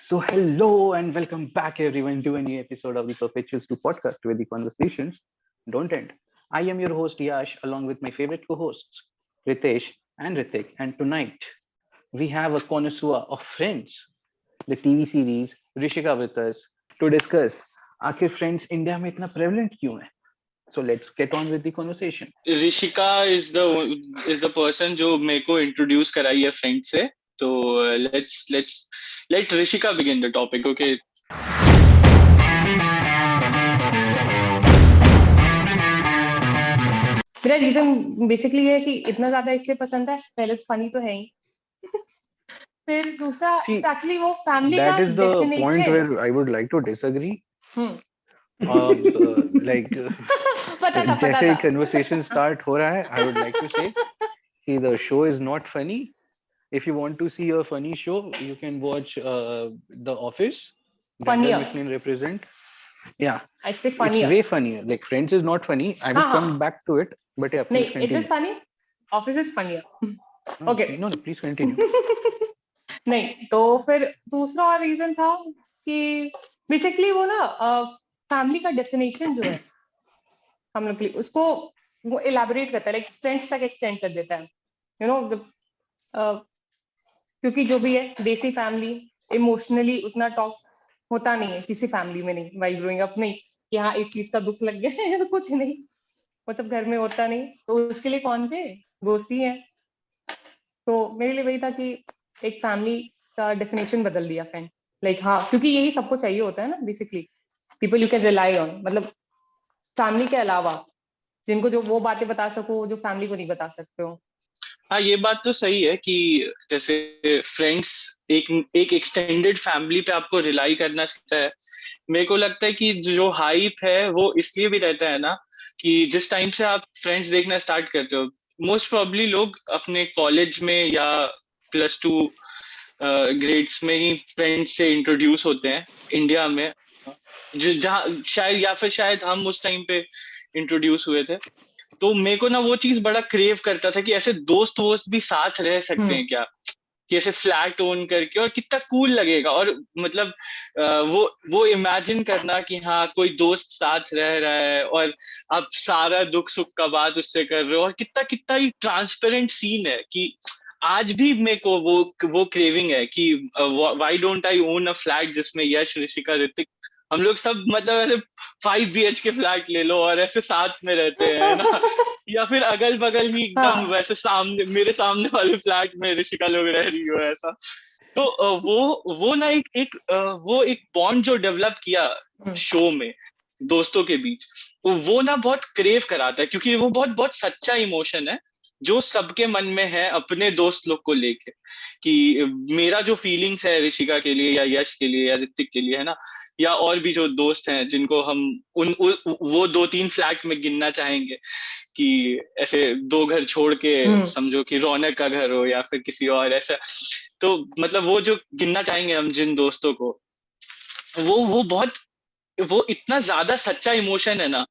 So, hello and welcome back, everyone, to a new episode of the Perpetuals 2 podcast where the conversations don't end. I am your host, Yash, along with my favorite co hosts, Ritesh and Ritik. And tonight, we have a connoisseur of Friends, the TV series, Rishika with us to discuss आखिर Friends India में इतना prevalent क्यों है? So, let's get on with the conversation. Rishika is the person जो मेरे को introduce कराई है फ्रेंड से. तो let's let Rishika begin the topic. Okay. मेरा रीजन बेसिकली ये है कि इतना ज्यादा इसलिए पसंद है. पहले तो फनी तो है ही. फिर दूसरा See, एक्चुअली वो फैमिली का that is the point definition. where I would like to disagree. Like पता जैसे था. conversation start हो रहा है, I would like to say कि the show is not funny. If you want to see a funny show, you can watch The Office. Dunder Funnier. Mifflin represent. Yeah, I say it's funnier. way funnier. Like Friends is not funny. I will come back to it. But yeah, please नहीं, it continue. is funny. Office is funnier. No, Okay. No, please continue. नहीं तो फिर दूसरा और reason था कि basically वो ना फैमिली का डेफिनेशन जो है हम लोग के लिए उसको वो इलेबोरेट करता है, लाइक फ्रेंड्स तक एक्सटेंड कर देता है. यू नो क्योंकि जो भी है देसी फैमिली इमोशनली उतना टॉक होता नहीं है किसी फैमिली में. नहीं, वाइल ग्रोइंग अप नहीं कि हाँ इस चीज का दुख लग गया है तो कुछ नहीं, वो सब घर में होता नहीं. तो उसके लिए कौन थे? दोस्त ही है. तो मेरे लिए वही था कि एक फैमिली का डेफिनेशन बदल दिया फ्रेंड. लाइक हाँ, क्योंकि यही सबको चाहिए होता है ना basically. People you can rely on, मतलब फैमिली के अलावा जिनको जो वो बातें बता सको जो फैमिली को नहीं बता सकते हो. हाँ, ये बात तो सही है कि जैसे फ्रेंड्स एक एक्सटेंडेड फैमिली पे आपको रिलाई करना सीखता है. मेरे को लगता है कि जो हाइप है वो इसलिए भी रहता है ना कि जिस टाइम से आप फ्रेंड्स देखना स्टार्ट करते हो, मोस्ट प्रोबेबली लोग अपने कॉलेज में या +2 ग्रेड्स में ही फ्रेंड्स से इंट्रोड्यूस होते हैं इंडिया में. जहाँ शायद या फिर शायद हम उस टाइम पे इंट्रोड्यूस हुए थे. तो मेरे को ना वो चीज बड़ा क्रेव करता था कि ऐसे दोस्त वोस्त भी साथ रह सकते हैं क्या, कि ऐसे फ्लैट ओन करके, और कितना कूल लगेगा. और मतलब वो इमेजिन करना कि हाँ कोई दोस्त साथ रह रहा है और आप सारा दुख सुख का बात उससे कर रहे हो, और कितना कितना ही ट्रांसपेरेंट सीन है कि आज भी मेरे को वो क्रेविंग है कि why don't I own a flat जिसमें यश, ऋषिका, ऋतिक, हम लोग सब मतलब ऐसे 5 BHK फ्लैट ले लो और ऐसे साथ में रहते हैं ना. या फिर अगल बगल ही एकदम वैसे सामने, मेरे सामने वाले फ्लैट में ऋषिका लोग रह रही हो ऐसा. तो वो ना वो एक बॉन्ड जो डेवलप किया शो में दोस्तों के बीच, वो ना बहुत क्रेव कराता है, क्योंकि वो बहुत बहुत सच्चा इमोशन है जो सबके मन में है अपने दोस्त लोग को लेके. कि मेरा जो फीलिंग्स है ऋषिका के लिए या यश के लिए या ऋतिक के लिए है ना, या और भी जो दोस्त हैं जिनको हम वो 2-3 फ्लैट में गिनना चाहेंगे, कि ऐसे 2 घर छोड़ के समझो कि रौनक का घर हो या फिर किसी और ऐसा. तो मतलब वो जो गिनना चाहेंगे हम जिन दोस्तों को, वो बहुत, वो इतना ज्यादा सच्चा इमोशन है ना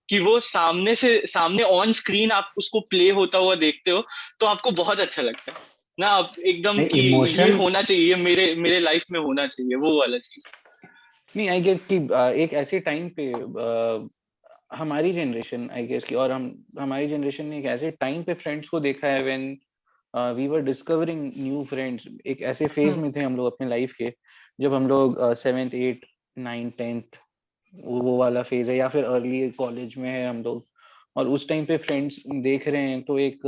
कि वो सामने ऑन स्क्रीन आप उसको प्ले होता हुआ देखते हो तो आपको बहुत अच्छा लगता है ना. आप एकदम कि ये होना चाहिए, मेरे लाइफ में होना चाहिए वो वाला चीज. नहीं, आई गेस कि एक ऐसे टाइम पे हमारी जनरेशन, आई गेस कि, और हमारी जनरेशन ने एक ऐसे टाइम पे फ्रेंड्स को देखा है when we were discovering new friends. एक ऐसे फेज में थे हम लोग अपने लाइफ के जब हम लोग 7th 8th 9th 10th वो वाला फेज है, या फिर अर्ली कॉलेज में है हम लोग, और उस टाइम पे फ्रेंड्स देख रहे हैं. तो एक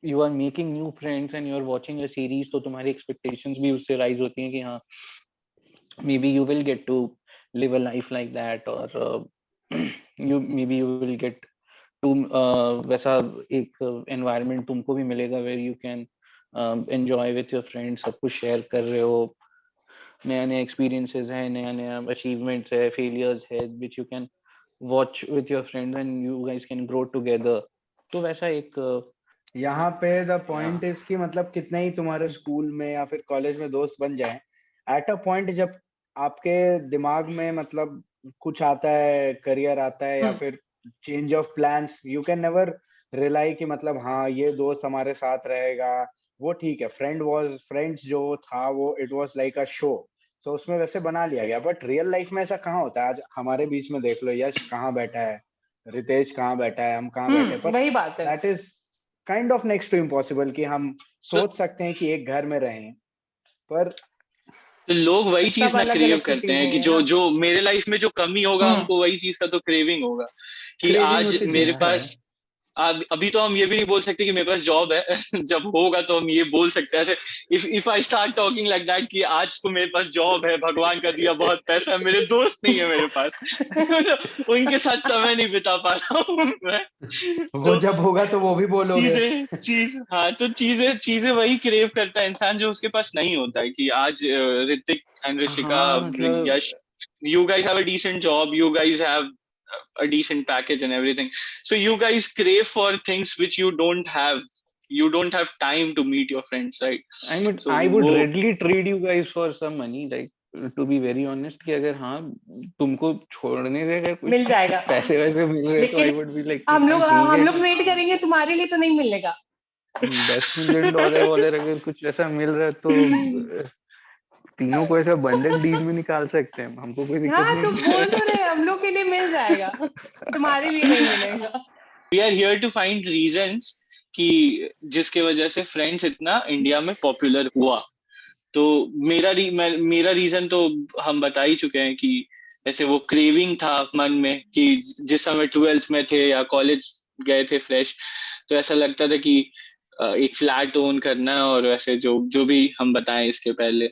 you are making new friends and you are watching a series, तो तुम्हारी एक्सपेक्टेशंस भी उससे राइज होती हैं कि हाँ maybe you will get to live a life like that, or you will get to वैसा एक environment तुमको भी मिलेगा where you can enjoy with your friends, सब कुछ share कर रहे हो, नया नया experiences है, नया नया achievements है, failures है, which you can watch with your friends and you guys can grow together. तो वैसा एक यहाँ पे द पॉइंट इज कि मतलब कितने ही तुम्हारे स्कूल में या फिर कॉलेज में दोस्त बन जाए, एट अ पॉइंट जब आपके दिमाग में मतलब कुछ आता है, करियर आता है या फिर change of plans, you can never rely कि मतलब हाँ ये दोस्त हमारे साथ रहेगा. वो ठीक है, फ्रेंड्स जो था वो it was like a show तो उसमें वैसे बना लिया गया, बट रियल लाइफ में ऐसा कहाँ होता है? आज हमारे बीच में देख लो, यश कहाँ बैठा है, रितेश कहाँ बैठा है, हम कहाँ बैठे हैं, पर वही बात है। That is kind of next to impossible कि हम सोच सकते हैं कि एक घर में रहें, पर तो लोग वही चीज सब ना अलग क्रेव अलग करते सिटीज हैं में कि है जो ना। जो मेरे लाइफ में जो कमी होगा हमको वही चीज का तो क्रेविंग होगा कि क्रेविंग आज उसी मेरे चीज का है। पास अभी तो हम ये भी नहीं बोल सकते कि मेरे पास जॉब है जब होगा तो हम ये बोल सकते हैं ऐसे if I start talking like that कि आज तो मेरे पास जॉब है, भगवान का दिया बहुत पैसा है, मेरे दोस्त नहीं है मेरे पास उनके साथ समय नहीं बिता पा रहा हूँ मैं। वो तो जब होगा तो वो भी बोलोगे। तो चीजें वही क्रेव करता है इंसान जो उसके पास नहीं होता है कि आज ऋतिक एंड ऋषिका, हाँ मतलब यश, you guys have a decent job, you guys have a decent package and everything, so you guys crave for things which you don't have time to meet your friends, right? I mean So I would वो readily trade you guys for some money, like to be very honest कि अगर हाँ तुमको छोड़ने से अगर मिल कुछ जाएगा, पैसे वैसे मिल रहे तो I लेकिन would be like कि हम हाँ लोग ठीक हम है, लोग वेट करेंगे, तुम्हारे लिए तो नहीं मिलेगा। $10 million वाले अगर कुछ ऐसा मिल रहा है तो तीनों को ऐसा बंडल डील में निकाल सकते हैं, हमको कोई दिक्कत हाँ तो नहीं है। बोल तो रहे हम लोग के लिए मिल जाएगा, तुम्हारे लिए नहीं मिलेगा। we are here to find reasons कि जिसके वजह से फ्रेंड्स इतना इंडिया में पॉपुलर हुआ। तो मेरा रीजन तो हम बता ही चुके हैं कि ऐसे वो क्रेविंग था मन में कि जिस समय 12th में थे या कॉलेज गए थे फ्रेश, तो ऐसा लगता था कि एक फ्लैट ओन करना है और ऐसे जो जो भी हम बताएं इसके पहले।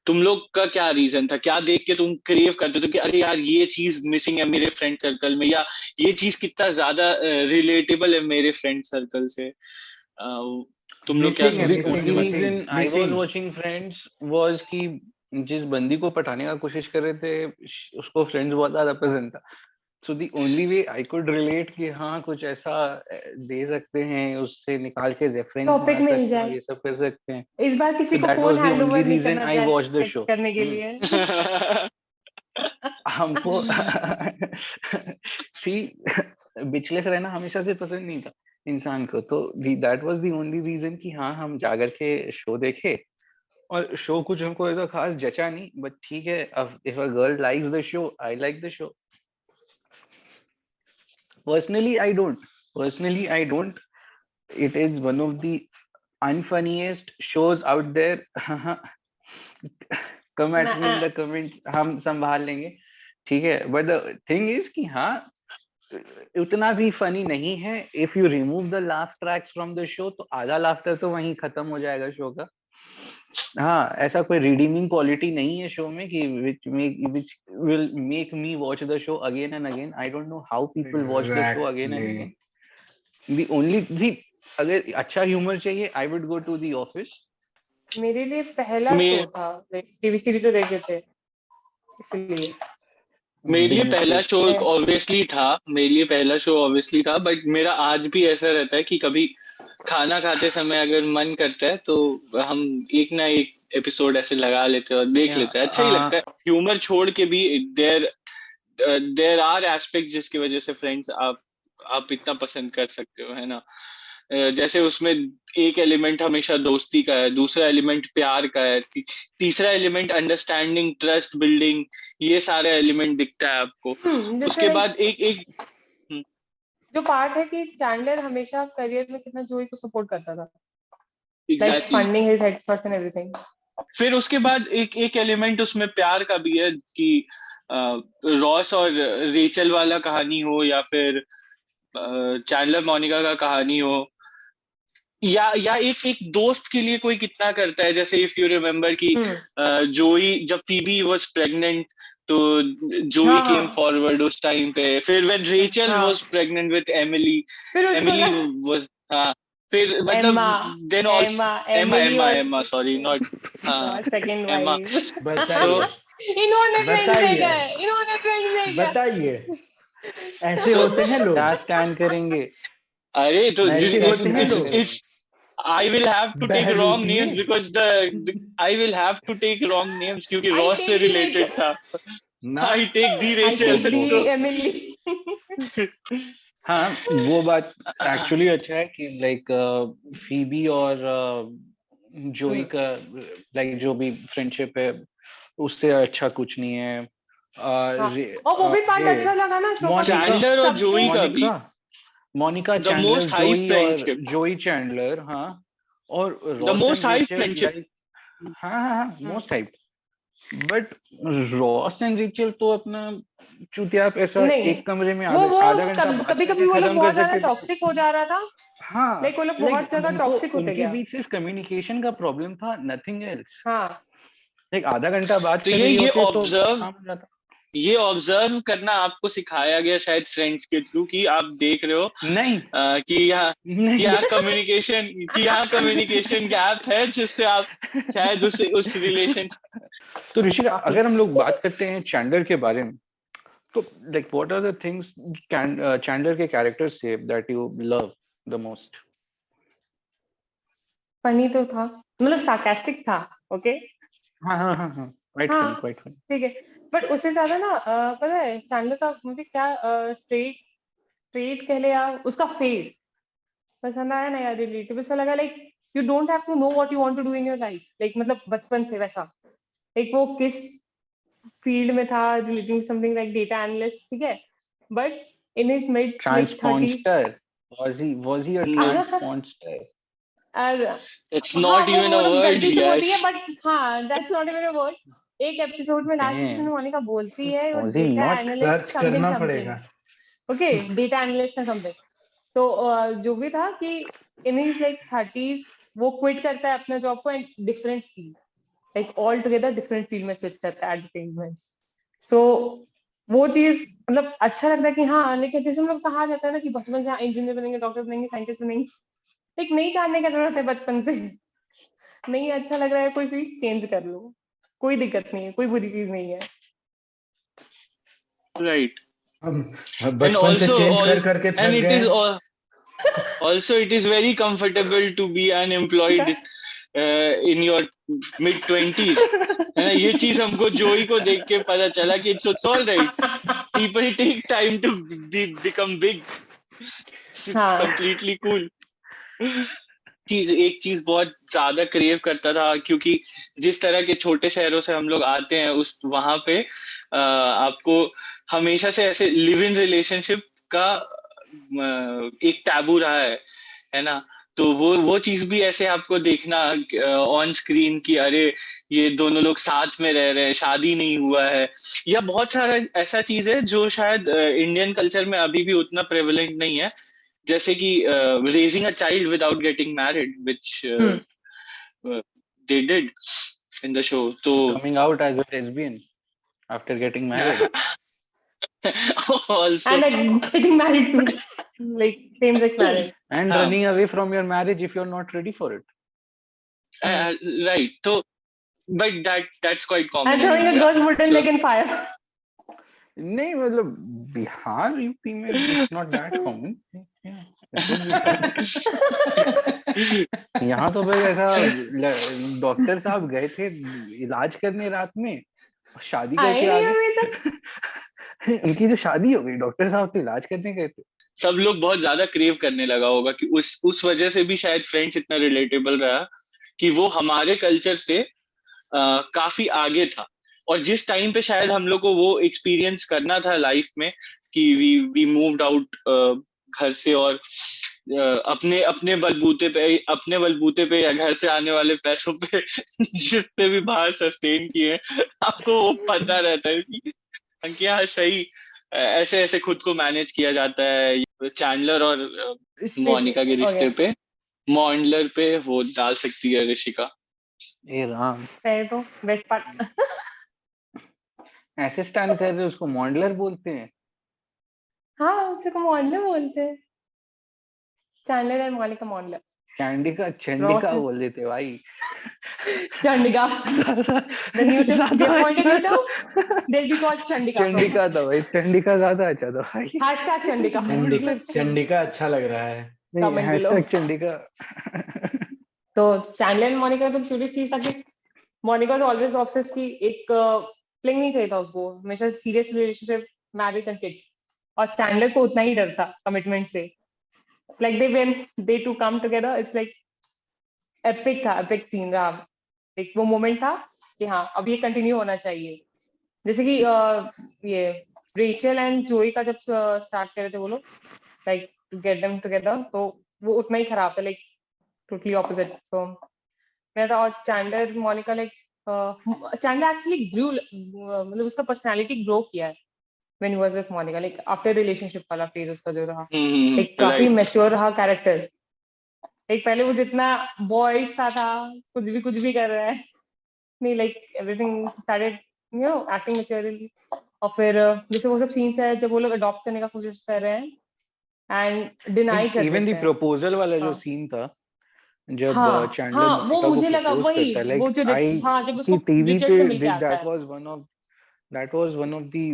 तुम लोग का क्या रीजन था, क्या देख के तुम क्रेव करते थे कि अरे यार ये चीज मिसिंग है मेरे फ्रेंड सर्कल में, या ये चीज कितना ज्यादा रिलेटेबल है मेरे फ्रेंड सर्कल से? तुम लोग क्या मिसिंग है, The सोचते हो मिसिंग उसके only बारे reason missing I was missing. watching Friends was कि जिस बंदी को पटाने का कोशिश कर रहे थे उसको फ्रेंड्स बहुत ज्यादा पसंद था, so the only way I could relate कि हाँ कुछ ऐसा दे सकते हैं, उससे निकाल के रेफरेंस टॉपिक मार मिल सकते हैं और जाए, ये सब कर सकते हैं, इस बार किसी so को that phone was the hand only over नहीं reason करना I चाहिए watched the टेक्स्ट show. करने के लिए। हमको सी बिचलेस रहना हमेशा से पसंद नहीं था इंसान को, तो that was the only reason कि हाँ हम जाकर के शो देखे, और शो कुछ हमको ऐसा खास जचा नहीं, बट ठीक है, अब if a girl likes the show I like the show. Personally I don't it is one of the unfunniest shows out there. Come at me in the comments, हम संभाल लेंगे, ठीक है, बट द थिंग इज कि हाँ उतना भी funny नहीं है। If you remove the laugh tracks from the show तो आधा लाफ्टर तो वहीं खत्म हो जाएगा शो का। हाँ, ऐसा कोई रिडीमिंग क्वालिटी नहीं है शो में कि which will make me watch the show again and again. I don't know how people watch the show again and exactly. again. The only see, अगर अच्छा ह्यूमर चाहिए I would go to The Office. मेरे लिए पहला मैं show था, TV series जो देखे थे इसलिए। मेरे लिए Big पहला mistake. शो ऑब्वियसली था, मेरे लिए पहला शो ऑब्वियसली था, बट मेरा आज भी ऐसा रहता है कि कभी खाना खाते समय अगर मन करता है तो हम एक ना एक एपिसोड ऐसे लगा लेते हैं और देख Yeah, लेते हैं, अच्छा ही लगता है। ह्यूमर छोड़ के भी देयर देयर आर एस्पेक्ट्स जिसकी वजह से फ्रेंड्स आप इतना पसंद कर सकते हो, है ना? जैसे उसमें एक एलिमेंट हमेशा दोस्ती का है, दूसरा एलिमेंट प्यार का है, तीसरा एलिमेंट अंडरस्टैंडिंग, ट्रस्ट बिल्डिंग, ये सारा एलिमेंट दिखता है आपको। जैसे उसके like बाद एक एक हम्म, जो पार्ट है कि चैंडलर हमेशा करियर में कितना जोई को सपोर्ट करता था, like exactly funding his efforts and everything. फिर उसके बाद एक एक एलिमेंट उसमें प्यार का भी है कि रॉस और रेचल वाला कहानी हो या फिर चैंडलर मोनिका का कहानी हो, या एक एक दोस्त के लिए कोई कितना करता है। जैसे इफ यू रिमेम्बर कि जोई जब फीबी वाज प्रेग्नेंट तो जोई हाँ केम हाँ फॉरवर्ड उस टाइम पे। फिर व्हेन रेचल हाँ, वाज प्रेग्नेंट विद एमिली, फिर उसको एमिली ना वाज हाँ, फिर मतलब एम्मा देन एम्मा ऑल्सो एमा एमिली एमा और एमा सॉरी नॉट हाँ सेकंड एमा। वाइफ। सो बताइए इन्होंने ट्रेंड बताइए देखा है, इन्होंने ट्रेंड देखा है। बताइए, ऐसे सो होते हैं क्या लोग, स्कैन करेंगे, अरे तो नहीं ऐसे कैसे होते हैं स्कैन इट्स लोग। करेंगे? It's I will have to take wrong names बहलूतिये। because the I will have to take wrong names क्योंकि आई रॉस से टेक दी रिलेटेड रेचल, था। ना I take the I Rachel take the तो Emily. हाँ वो बात actually अच्छा है कि लाइक फीबी और जोई का लाइक जो भी फ्रेंडशिप है उससे अच्छा कुछ नहीं है। हाँ, और वो भी पार्ट अच्छा लगा ना श्लोका का, चैंडलर और जोई का भी, Monica the Chandler, most high Joey और फ्रेंडशिप, जोई चैंडलर, हाँ, और the Ross most and high Rachel, friendship. Like, हाँ, most hype. But Ross and Rachel तो अपना चुतियाप ऐसा नहीं, एक कमरे में वो आधा घंटा बात कभी कभी करके वो लोग खत्म कर बहुत ज्यादा सकते थे। टॉक्सिक हो जा रहा था, हाँ, लाइक वो लोग लाइक बहुत ज्यादा उनको टॉक्सिक होते उनके गया। बीच सिर्फ कम्युनिकेशन का प्रॉब्लम था, नथिंग एल्स। हाँ, लाइक आधा घंटा बात तो कर लिए ये होते तो ऑब्जर्व काम हो जाता। ये ऑब्जर्व करना आपको सिखाया गया शायद फ्रेंड्स के थ्रू, कि आप देख रहे हो नहीं, कि यहाँ नहीं। यहाँ कम्युनिकेशन गैप है, जिससे आप शायद उस रिलेशन। तो ऋषिका, काफी। अगर हम लोग बात करते हैं चैंडलर के बारे में, तो like what are the things Chandler के कैरेक्टर से that you love the most? Funny तो था, मतलब सार्कास्टिक था, ओके। हाँ, हाँ, हाँ, हाँ, क्वाइट फनी, हाँ, क्वाइट फनी। ठीक है। बट उससे ज्यादा ना पता है चैंडलर का मुझे क्या ट्रेट ट्रेट कह ले यार, उसका फेस पसंद आया ना यार, रिलेटिव उसका लगा, like you don't have to know what you want to do in your life, like मतलब बचपन से वैसा, लाइक वो किस फील्ड में था, relating something like data analyst, ठीक है, but in his mid like 30s। Transponster. Was he a transponster? It's हाँ, नॉट इवन वो अ लोग वर्ड, गलती से बोलती है, यश। बट हाँ, that's not even a word. एक एपिसोड में लास्ट एपिसोड में Damn. मोनिका बोलती है वो Was he data not? Analyst search something करना समथिंग, पड़ेगा। Okay, data analyst something. तो जो भी था कि इन हिज लाइक 30s वो क्विट करता है अपना जॉब को and different field, like all together different field में स्विच करता है, एडवर्टाइजमेंट। सो वो चीज मतलब अच्छा लगता है कि हाँ, लेकिन जैसे हम लोग कहा जाता है ना कि बचपन से इंजीनियर बनेंगे, डॉक्टर बनेंगे, साइंटिस्ट बनेंगे, एक नहीं जानने का जरूरत है बचपन से, नहीं अच्छा लग रहा है कोई चीज चेंज कर लो, कोई दिक्कत नहीं है, कोई बुरी चीज नहीं है। राइट। हम एंड बचपन से ऑल्सो चेंज कर करके एंड थक इट गए। Is also it is very comfortable to be unemployed in your mid 20s, है ना। ये चीज हमको जोई को देख के पता चला कि it's all right, people take time to become big, it's हाँ, completely cool। एक चीज बहुत ज्यादा क्रेव करता था, क्योंकि जिस तरह के छोटे शहरों से हम लोग आते हैं, उस वहां पे आपको हमेशा से ऐसे लिव इन रिलेशनशिप का एक टैबू रहा है ना। तो वो चीज भी ऐसे आपको देखना ऑन स्क्रीन कि अरे ये दोनों लोग साथ में रह रहे हैं, शादी नहीं हुआ है, या बहुत सारा ऐसा चीज है जो शायद इंडियन कल्चर में अभी भी उतना प्रेवलेंट नहीं है, जैसे कि raising a child without getting married, which they did in the show. तो Coming out as a lesbian after getting married also and like getting married to like same sex marriage and हाँ, running away from your marriage if you're not ready for it. right, तो but that's quite common and in throwing a India, girl's wooden so leg in fire. नहीं, मतलब Bihar UP में it's not that common. Yeah, it would be fine. यहाँ तो बस ऐसा doctor साहब गए थे इलाज करने रात में, शादी आए करके आ नहीं अभी गए। तक। उनकी जो शादी हो गई, डॉक्टर साहब तो इलाज करने गए थे। सब लोग बहुत ज्यादा क्रेव करने लगा होगा कि उस वजह से भी शायद फ्रेंड्स इतना रिलेटेबल रहा, कि वो हमारे कल्चर से काफी आगे था, और जिस टाइम पे शायद हम लोग को वो एक्सपीरियंस करना था लाइफ में, कि वी मूव्ड आउट घर से, और अपने बलबूते पे या घर से आने वाले पैसों पे जितने भी बाहर सस्टेन किए आपको वो पता रहता है कि क्या सही ऐसे ऐसे खुद को मैनेज किया जाता है। चैंडलर और मोनिका के हो गया, रिश्ते पे मॉन्डलर पे वो डाल सकती है ऋषिका। ए राम, सही तो बेस्ट पार्ट। ऐसे स्टैंड कर रहे उसको मॉडलर बोलते हैं? हाँ, उसे को मॉडलर बोलते हैं, चैंडलर एंड मोनिका मॉडलर। चंडिका, रॉस चंडिका बोल देते भाई। चंडिका, ज्यादा the new term, we ज्यादा appoint a अच्छा new term, था। they'll be called Chandika from Chandika था भाई, चंडिका ज्यादा अच्छा था भाई। hashtag Chandika, let's see, Chandika अच्छा लग रहा है। नहीं, comment below। हैशटैग चंडिका। तो चैंडलर एंड मोनिका तो क्यूरियस चीज था कि मोनिका वाज ऑलवेज ऑब्सेस्ड कि एक फ्लिंग नहीं चाहिए था उसको, हमेशा serious relationship, marriage and kids, और चैंडलर को उतना ही डर था कमिटमेंट से। It's like they two come together, it's like epic था, एपिक सीन रहा, एक वो मोमेंट था कि हाँ अब ये कंटिन्यू होना चाहिए। जैसे कि ये रेचल एंड जोई का जब स्टार्ट करे थे वो लोग, like to get them together, तो वो उतना ही खराब था, लाइक टोटली ऑपोजिट। सो मेरा और Chandler Monica, like Chandler actually grew, मतलब उसका पर्सनालिटी ग्रो किया है when he was with Monica, like after relationship वाला फेज उसका जो रहा, लाइक काफी राइट। मैच्योर रहा कैरेक्टर। लाइक पहले वो जितना बॉयज सा था, कुछ भी कर रहा है, नहीं like everything started you know acting maturely. और फिर जैसे वो सब सीन्स है जब वो लोग अडॉप्ट करने का कोशिश कर रहे हैं एंड डिनाई कर इवन दी देते हैं। प्रपोजल वाला जो हाँ सीन था, जब हाँ चैंडलर हाँ, वो मोनिका को मुझे लगा प्रपोज वही, करता है, वो लाइक जो आई हाँ जब सी उसको टीवी रिचर्ड पे से मिलके आता है। that was one of the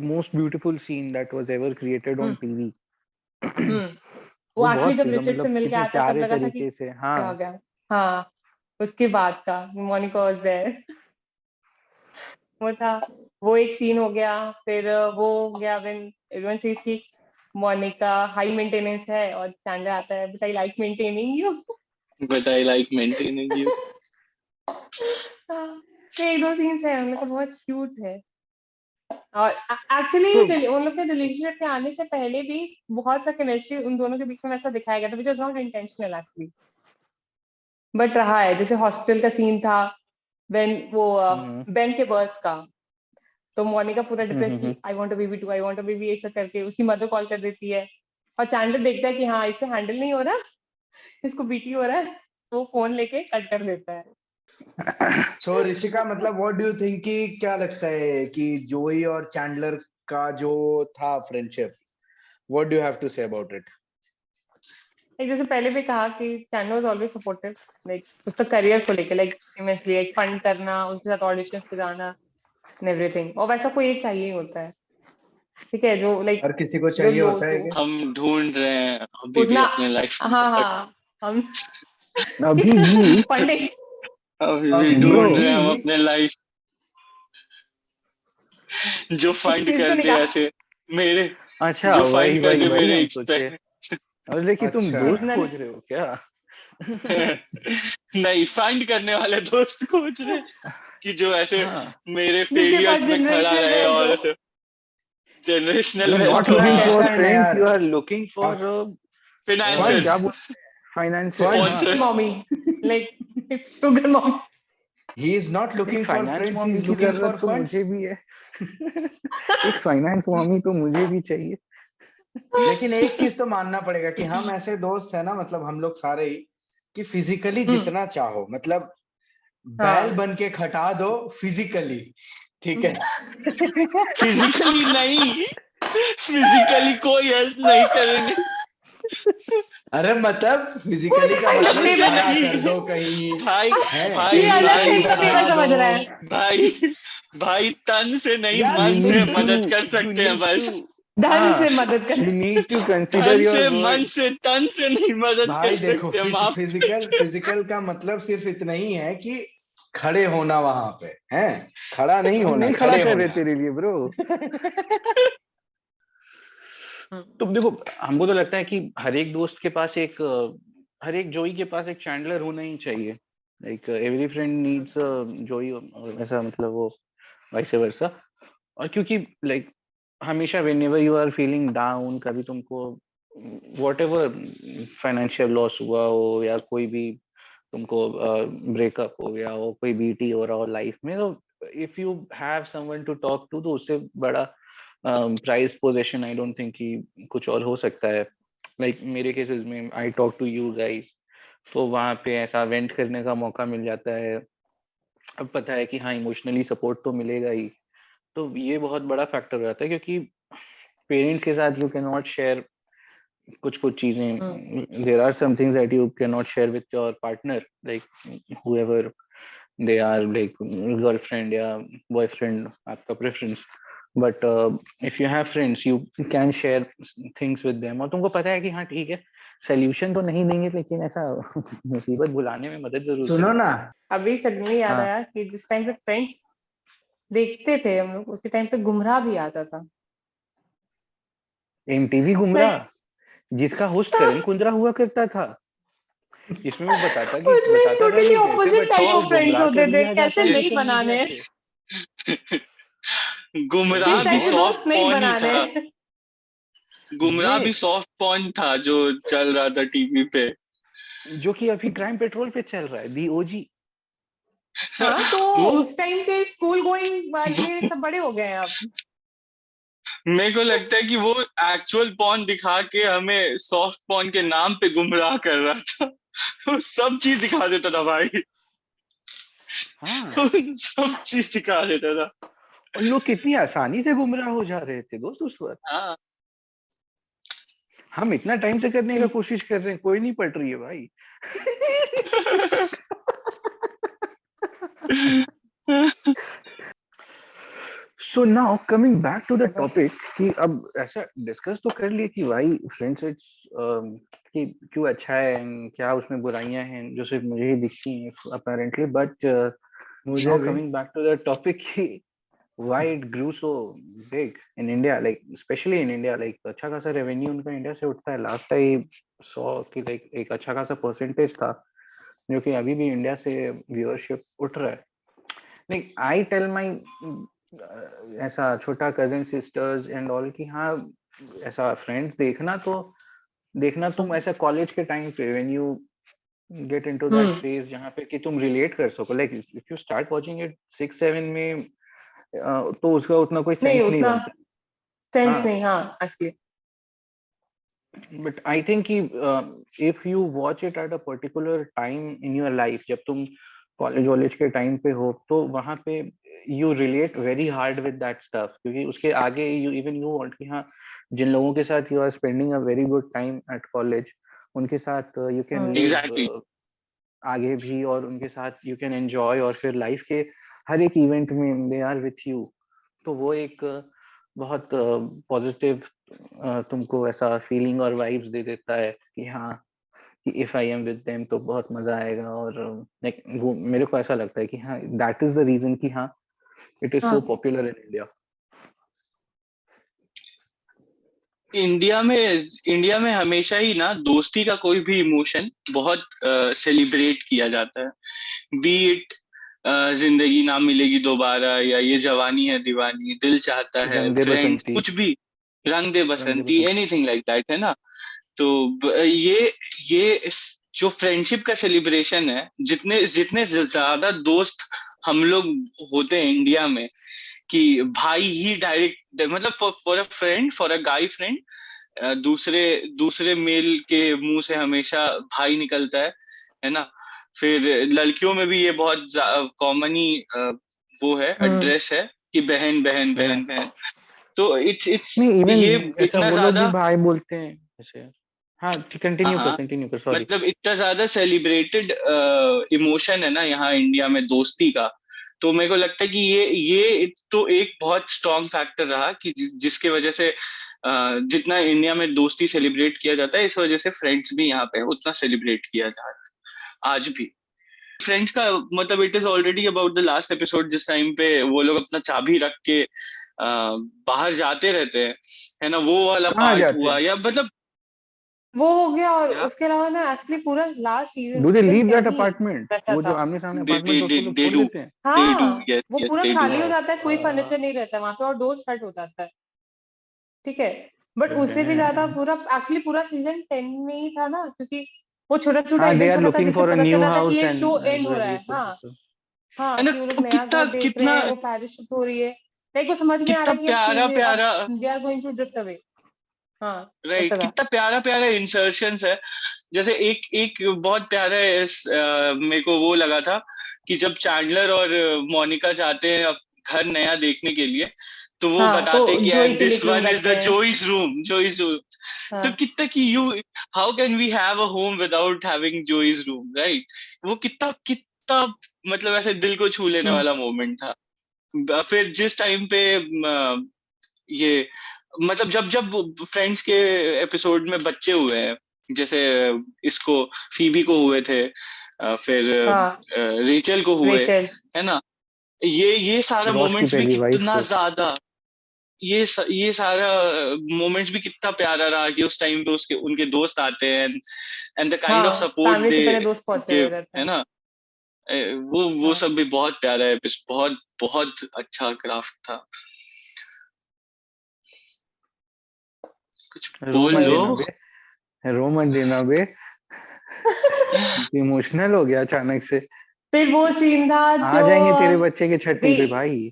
most beautiful scene that was ever created on hmm TV. हम्म वो वो एक्चुअली बहुत जब रिचर्ड से मतलब मिलके कितने आता है तब प्यारे लगा था कि तरीके से, क्या हो हाँ। गया। हाँ उसके बाद का मोनिका वाज देयर, वो था, वो एक सीन हो गया। फिर वो हो गया व्हेन एवरीवन सेज कि मोनिका हाई मेंटेनेंस है और चैंडलर आता है but I like maintaining you. But I like maintaining you. एक दो सीन्स है उन लोग का बहुत क्यूट है। और एक्चुअली तो उन लोग के रिलेशनशिप के आने से पहले भी बहुत सा केमिस्ट्री उन दोनों के बीच में ऐसा दिखाया गया था which was not intentional actually, but रहा है। जैसे हॉस्पिटल का सीन था व्हेन वो हम्म बेन के बर्थ का, तो मोनिका पूरा डिप्रेस हम्म की I want a baby too, I want a baby, ऐसा करके उसकी मदर कॉल कर देती है और चैंडलर देखता है कि हाँ इससे हैंडल नहीं हो रहा, इसको बीटी हो रहा है, तो वो फोन लेके कट कर देता है। सो ऋषिका, मतलब व्हाट डू यू थिंक, कि क्या लगता है कि जोई और चैंडलर का जो था friendship, what do you have to say about it? Like जैसे पहले भी कहा कि Chandler was always supportive, like उसका करियर को लेके, लाइक इमेंसली, लाइक फंड करना, उसके साथ ऑडिशंस पे जाना एंड एवरीथिंग। और वैसा कोई एक चाहिए ही होता है, ठीक है, जो लाइक हर किसी को जो चाहिए लो होता है टू क्या? हम ढूंढ रहे हैं अभी भी उतना। अपने लाइफ में। हाँ हाँ हम अभी भी फंडिंग अभी भी अभी ब्रो, ढूंढ रहे हैं हम भी अपने लाइफ जो इस फंड चीज को कर दे निकाल। ऐसे मेरे, अच्छा जो वही फंड कर वही दे वही मेरे हम सोचे। एक्सपेरिमेंट। और लेकिन तुम अच्छा। दोस्त इतना खोज रहे हो क्या? नहीं, फंड करने वाले दोस्त खोज रहे कि जो ऐसे हाँ, मेरे जिसके पास फेलियर्स में खड़ा जनरेशनल रहे वेल्थ और हो। ऐसे generational you are not wealth हो। लुकिंग हाँ, फॉर ऐसा है ना फ्रेंड्स, यार, यू आर लुकिंग फॉर क्या फाइनेंसर्स, फंड्स, बोल, फाइनेंसियल, हाँ। Funds. Sugar mommy, like sugar mommy. He is not एक looking for finance friends, he mommy is की लुकिंग फॉर जरूरत तो फंड्स। मुझे भी है। एक फाइनेंस मॉमी तो मुझे भी चाहिए। लेकिन एक चीज तो मानना पड़ेगा कि हम ऐसे दोस्त हैं ना, मतलब हम लोग सारे ही, कि फिजिकली जितना चाहो, मतलब बैल हाँ बन के खटा दो फिजिकली, ठीक है। फिजिकली नहीं, फिजिकली कोई हेल्प नहीं करेंगे। अरे मतलब फिजिकली का What kind of मतलब favor? खड़ा नहीं कर दो कहीं, भाई, है भाई ये कहीं अलग भाई कहीं टाइप का बैठा फेवर भाई समझ दो रहा है। भाई भाई, तन से नहीं यार। You मन से need to, मदद कर you सकते हैं need to, बस। धन से मदद कर। you need to consider धन your से, मन words. से, तन से नहीं मदद कर भाई देखो, सकते हम आप। फिजिकल फिजिकल का मतलब सिर्फ इतना ही है कि खड़े होना वहां पे, है खड़ा नहीं हम होना, नहीं खड़ा खड़े कर रहे होना। तेरे लिए ब्रो। तो देखो, हमको तो लगता है कि हर एक दोस्त के पास एक हर एक जोई के पास एक चैंडलर होना ही चाहिए। लाइक एवरी फ्रेंड नीड्स जोई, ऐसा मतलब वो वाइस वर्सा। और क्योंकि लाइक हमेशा whenever you are feeling down, कभी तुमको वॉट एवर फाइनेंशियल लॉस हुआ हो या कोई भी तुमको ब्रेकअप हो गया हो, कोई बीटी हो रहा हो लाइफ में, तो if you have someone to talk to, तो उससे बड़ा prize possession I don't think कि कुछ और हो सकता है। लाइक मेरे केसेस में I talk to you guys, तो वहां पे ऐसा वेंट करने का मौका मिल जाता है। अब पता है कि हाँ इमोशनली सपोर्ट तो मिलेगा ही, तो ये बहुत बड़ा फैक्टर हो जाता है। क्योंकि पेरेंट्स के साथ यू कैन नॉट शेयर कुछ कुछ चीजें, there are some things that you can not share with your partner, like whoever they are, like girlfriend या बॉयफ्रेंड, आपका preference. But if you have friends you can share things with them, और तुमको पता है कि हाँ ठीक है सोल्यूशन तो नहीं देंगे लेकिन ऐसा मुसीबत भुलाने में मदद जरूर सुनो करेंगे। ना, अभी सडनली याद हाँ, आया कि जिस टाइम पे फ्रेंड्स देखते थे हम लोग, उसी टाइम पे गुमराह भी आता था। एमटीवी गुमराह, लाइक जिसका होस्ट करण कुंद्रा हुआ करता था। इसमें वो बताता कि उसमें बताता था टोटली कि कैसे ऑपोजिट बच्चों टाइप को ऑफ फ्रेंड्स गुमराह होते कर थे, दिया जाता कैसे है नहीं सोशल मीडिया बनाने हैं, पे। गुमराह किस भी टाइप के बहुत सॉफ्ट दोस्त नहीं पॉर्न ही बनाने था। हैं। गुमराह भी ये सॉफ्ट पॉर्न था जो चल रहा था टीवी पे। जो कि अभी क्राइम पेट्रोल पे चल रहा है, दी ओजी। हाँ, तो वो उस टाइम के स्कूल गोइंग वाले सब बड़े हो गए हैं अब। मेरे को लगता है कि वो एक्चुअल पॉर्न दिखा के हमें सॉफ्ट पॉर्न के नाम पे गुमराह कर रहा था। वो सब चीज दिखा देता था भाई। हाँ, वो सब चीज दिखा देता था। और लोग कितनी आसानी से गुमराह हो जा रहे थे दोस्त उस वक्त। हाँ। हम इतना टाइम से करने का कोशिश कर रहे हैं, कोई नहीं पट रही है भाई। So now coming back to the topic, कि अब ऐसा डिस्कस तो कर लिए कि भाई फ्रेंड्स कि क्यों अच्छा है and क्या उसमें बुराइयां हैं जो सिर्फ मुझे ही दिखती हैं अपेरेंटली, बट मुझे नाउ भी। Coming back to the topic कि why it grew so big in India, like especially in India, like अच्छा खासा रेवेन्यू उनका इंडिया से उठता है। लास्ट टाइम सौ कि लाइक एक अच्छा खासा परसेंटेज था जो कि अभी भी इंडिया से व्यूअरशिप उठ रहा है। लाइक आई टेल माई ऐसा छोटा कजिन सिस्टर्स एंड ऑल कि हाँ, ऐसा फ्रेंड्स देखना तुम ऐसा कॉलेज के टाइम पे when you get into that hmm. Phase जहाँ पे कि तुम रिलेट कर सको, like if you start watching it 6-7 में तो उसका उतना कोई नहीं, सेंस नहीं उतना बनता। सेंस हाँ, नहीं, हाँ एक्चुअली। बट आई थिंक कि if you watch it at a particular time in your life, जब तुम कॉलेज वॉलेज के टाइम पे हो, तो वहां पे you relate very hard with that stuff, क्योंकि उसके आगे यू इवन यू वांट कि हाँ, जिन लोगों के साथ you are spending a very good time at college, उनके साथ you can hmm. Exactly. Live आगे भी, और उनके साथ यू कैन एंजॉय, और फिर लाइफ के हर एक इवेंट में दे आर विथ यू। तो वो एक बहुत पॉजिटिव तुमको ऐसा फीलिंग और वाइब्स दे देता है कि हाँ, कि if I am with them तो बहुत मजा आएगा। और लाइक वो मेरे को ऐसा लगता है कि हाँ, दैट इज द रीजन कि हाँ, इट इज सो हाँ, पॉपुलर इन इंडिया। इंडिया में हमेशा ही ना दोस्ती का कोई भी इमोशन बहुत सेलिब्रेट किया जाता है। बी इट जिंदगी ना मिलेगी दोबारा, या ये जवानी है दीवानी, दिल चाहता है, रंग दे फ्रेंड, बसंती, कुछ भी, रंग दे रंग दे बसंती, बसंती। एनीथिंग लाइक दैट, है ना। तो जो फ्रेंडशिप का सेलिब्रेशन है, जितने जितने ज्यादा दोस्त हम लोग होते हैं इंडिया में, कि भाई ही डायरेक्ट, मतलब for a friend, for a guy friend, दूसरे दूसरे मेल के मुंह से हमेशा भाई निकलता है ना। फिर लड़कियों में भी ये बहुत कॉमन ही वो है, हम्म। एड्रेस है कि बहन बहन Yeah. बहन बहन। तो इट्स नहीं, ये इवन ऐसा इतना वो लोग भी ज्यादा, भाई बोलते हैं ऐसे। हाँ, हाँ कंटिन्यू हाँ, कर सॉरी। मतलब इतना ज्यादा सेलिब्रेटेड इमोशन है ना यहाँ इंडिया में दोस्ती का। तो मेरे को लगता है कि ये तो एक बहुत स्ट्रॉन्ग फैक्टर रहा कि जिसके वजह से जितना इंडिया में दोस्ती सेलिब्रेट किया जाता है, इस वजह से फ्रेंड्स भी यहाँ पे उतना सेलिब्रेट किया जा रहा है आज भी। फ्रेंड्स का मतलब it is already about the last episode, जिस टाइम पे वो लोग अपना चाबी रख के बाहर जाते रहते हैं, है ना, वो वाला कहाँ पार्ट जाते हुआ, हैं? या मतलब वो हो गया, और क्या, उसके अलावा ना एक्चुअली पूरा last season, do they season leave 10 that he apartment? वैसा वो जो था। आमने सामने दे अपार्टमेंट दे है दे उसको लोग दे छोड़ डू देते हैं? दे डू, हाँ, यस वो यस पूरा दे डू। खाली हो ओह जाता है, कोई फर्नीचर fuck, नहीं रहता वहां पे, और डोर शट हो जाता है। ठीक है, बट उससे भी ज्यादा damn. पूरा एक्चुअली पूरा सीजन 10 में ही था ना, क्योंकि वो छोटा छोटा हाँ, दे इवेंट्स आर होता था लुकिंग जिससे फॉर अ पता न्यू चल जाता था कि हाउस ये एंड शो एज एंड हो वेल रहा ये है। सब हाँ, ये सब। है हाँ, ना, कि वो लोग तो नया कितना घर देख रहे कितना हैं, वो पैराशूट हो रही है, लाइक वो समझ में आ कितना रहा है कि अब प्यारा चीजें, अब प्यारा, they are going to drift away. हाँ, राइट, वैसा था। कितना प्यारा प्यारा इंसर्शंस है। जैसे एक एक बहुत प्यारा मेरे को वो लगा था कि जब चैंडलर और मोनिका जाते हैं अब घर नया देखने के लिए, तो वो हाँ, बताते तो हैं कि जोई एंड के लिए दिस क्यों वन इज द करते हैं। Joey's room. तो हाँ। कितना कि you, how can we have a home without having Joey's room, right. वो कितना कितना मतलब ऐसे दिल को छू लेने हम्म। वाला मोमेंट था। फिर जिस टाइम पे ये मतलब जब जब फ्रेंड्स के एपिसोड में बच्चे हुए हैं, जैसे इसको फीबी को हुए थे, फिर हाँ, रेचल को हुए, रेचल। है ना, ये सारा रॉस की मोमेंट्स भी पहली वाइफ कितना को। ज्यादा, ये सारा मोमेंट्स भी कितना प्यारा रहा कि उस टाइम पे उसके उनके दोस्त आते हैं एंड द काइंड ऑफ हाँ, सपोर्ट फैमिली दे से पहले दोस्त पहुंचे हुए गिव, इधर पे। है ना? वो हाँ। सब भी बहुत प्यारा है, बहुत बहुत अच्छा क्राफ्ट था। कुछ रो बोल मत लो। देना बे, रो मत देना बे, इमोशनल हो गया अचानक से। फिर वो सीन था आ जो जाएंगे तेरे बच्चे के छठी पे वे- भाई,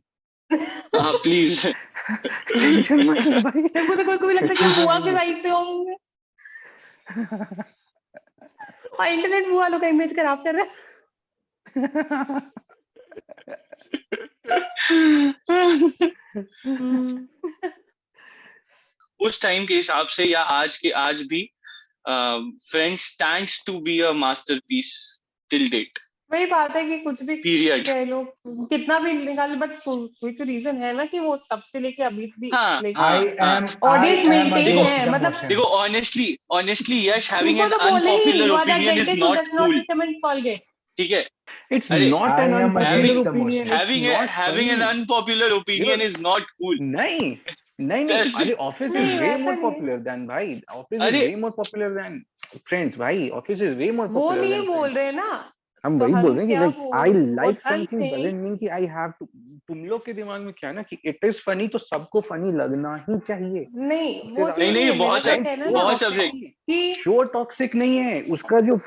हाँ प्लीज। टेंशन मत ले भाई। मेरे को तो कोई कोई लगता है कि छठी पे बुआ के बोलो। साइड से होंगे और इंटरनेट बुआ लोग का इमेज खराब कर रहा है। उस टाइम के हिसाब से या आज भी friends stands to be a masterpiece till date, वही बात है कि कुछ भी पीरियड। कह लो, कितना भी निकाल, बट कोई तो रीजन है ना कि वो तब से लेके अभी भी हाँ लाइक हाँ हाँ। ऑडियंस मेंटेन देखो है, मतलब देखो ऑनेस्टली यश हैविंग तुमको एन तो बोले he unpopular you are that opinion is Venkatesh who not does not cool, recommend Colgate. ठीक है? It's अरे not an unpopular having opinion. It's not having an funny. unpopular opinion You're is not cool. नहीं नहीं नहीं, जैसे अरे office is नहीं वे वैसा मोर नहीं है, पॉपुलर देन भाई, ऑफिस इज अरे वे मोर पॉपुलर देन फ्रेंड्स भाई, ऑफिस इज वे मोर वो पॉपुलर नहीं देन बोल फ्रेंड्स। रहे ना, हम तो वही बोल हम रहे हैं कि क्या लाइक आई बोल like what I am something saying doesn't mean कि आई हैव टू। तुम लोग के दिमाग में क्या है ना कि इट इज फनी तो सबको फनी लगना ही चाहिए। नहीं, फिर वो आप चीज नहीं नहीं है, मेरा बहुत क्या सब कहना शो ना बहुत टॉक्सिक सब नहीं है, कि शो टॉक्सिक नहीं है, उसका जो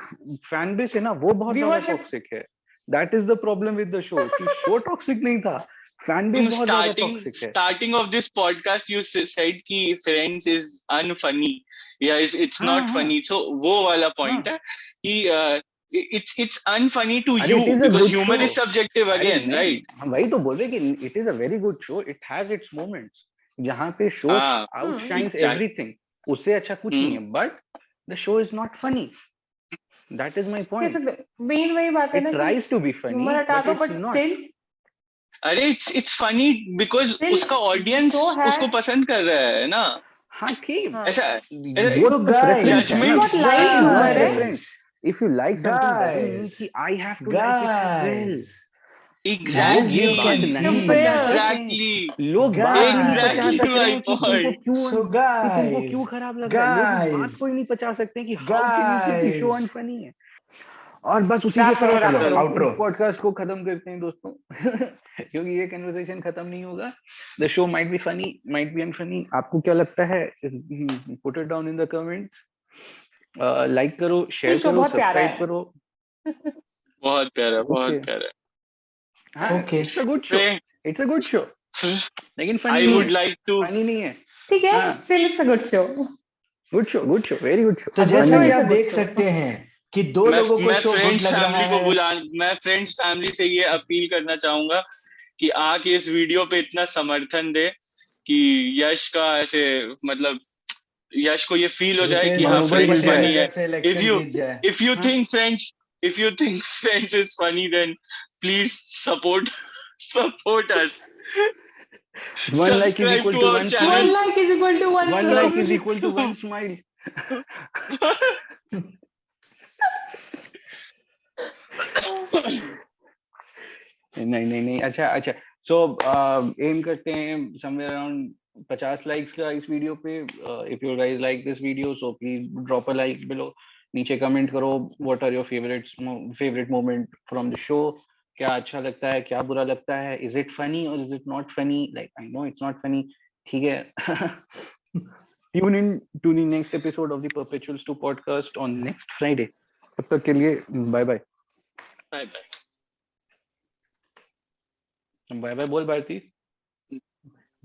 फैन बेस है ना वो बहुत ज्यादा व्यूअरशिप टॉक्सिक है। That is the problem with the show कि शो टॉक्सिक नहीं था, फैन बेस तुम बहुत ज्यादा टॉक्सिक है। Starting of this podcast you said कि फ्रेंड्स इज अनफनी या इट्स हाँ नॉट हाँ फनी, सो वो वाला हाँ, पॉइंट है कि it's unfunny to अरे you it is a because good show. humor is subjective अरे again, नहीं, right? हम वही तो बोल रहे हैं कि it is a very good show, it has its moments जहाँ पे शो हाँ आउटशाइंस exact एवरीथिंग, उससे अच्छा कुछ नहीं है, but the show is not funny, that is my कैसे, पॉइंट। मेन वही बात है इट ना कि tries to be funny humour हटा but though it's but not. Still अरे इट्स फनी बिकॉज स्टिल उसका ऑडियंस शो है। उसको पसंद कर रहा है ना। हाँ ठीक, हाँ, ऐसा वो So तो प्रेफरेंस guys, है इट्स ना, judgement not light it is not humour है। Preference. If you like something doesn't mean guys, कि I have to like it as well. guys, लोग as ये you बात can एग्जैक्टली नहीं see, पचा सकते एग्जैक्टली हैं, लोग बात नहीं पचा guys, एग्जैक्टली सक रहे माय हैं कि तुमको पॉइंट। क्यों, so कि तुमको guys, क्यों खराब लग रहा है, लोग इस बात guys, को ही नहीं पचा सकते हैं कि हाउ कैन यू से कि शो guys, अनफनी है। और बस उसी के रैप करो, साथ रैप चलो करो। outro, पॉडकास्ट को खत्म करते हैं दोस्तों क्योंकि ये कन्वर्सेशन खत्म नहीं होगा। The show might be funny, might be unfunny, आपको क्या लगता है, put it down in the comments, like करो, शेयर शो करो, बहुत प्यारा सब्सक्राइब है। करो। बहुत प्यारा बहुत ओके प्यारा। हाँ, okay, it's a good show, it's a good show, लेकिन फनी आई नहीं वुड है, लाइक टू फनी नहीं है। ठीक है, हाँ, still it's a good show. Good show, very good show, तो A good जैसा show कि is आप a good देख show. सकते हैं कि दो लोगों को मैं शो गुड फ्रेंड्स लग रहा फैमिली को है, मैं फ्रेंड्स फैमिली से ये अपील करना चाहूंगा कि आके इस वीडियो पे इतना समर्थन दे कि यश का ऐसे मतलब यश को ये फील हो जाए कि रितेश हाँ मनोबल दुबे फ्रेंड्स बढ़ की जाए। फनी है। नजर से इफ इलेक्शन यू जीत जाए। इफ यू हाँ, think friends if you think friends is funny then please support us, 1 like is subscribe equal to to our 1 channel. 1 smile, like is equal to 1 1 show. like is equal to 1 smile। नहीं नहीं नहीं, अच्छा अच्छा, सो M करते हैं somewhere around 50 likes का इस video पे। If you guys like this video so please drop a like below, नीचे कमेंट करो what are your favourite moment from the show, क्या अच्छा लगता है, क्या बुरा लगता है, इज इट फनी और is it not funny, like I know it's not funny, ठीक है। Tune in to the next episode of the Perpetuals 2 podcast on next Friday. तब तक के लिए bye bye. Bye bye. Bye bye बोल भारती।